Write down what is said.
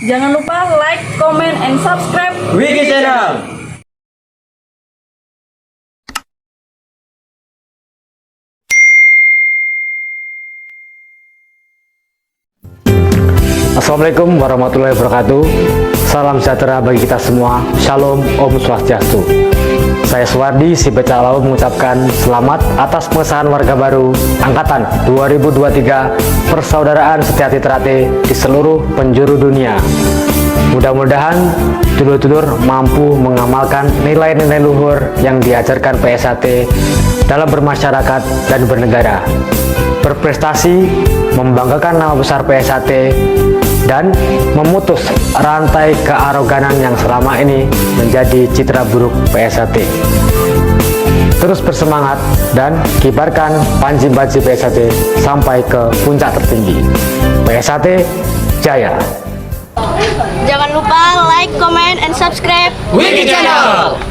Jangan lupa like, comment, and subscribe Wiki Channel. Assalamualaikum warahmatullahi wabarakatuh. Salam sejahtera bagi kita semua. Shalom, Om Swastiastu. Saya Suwardi, si Beca Laut, mengucapkan selamat atas pengesahan warga baru Angkatan 2023 Persaudaraan Setiati Terate di seluruh penjuru dunia. Mudah-mudahan dulur-dulur mampu mengamalkan nilai-nilai luhur yang diajarkan PSAT dalam bermasyarakat dan bernegara, berprestasi, membanggakan nama besar PSAT, dan memutus rantai kearoganan yang selama ini menjadi citra buruk PSAT. Terus bersemangat dan kibarkan panji-panji PSAT sampai ke puncak tertinggi. PSAT Jaya! Jangan lupa like, comment, and subscribe Wiki Channel.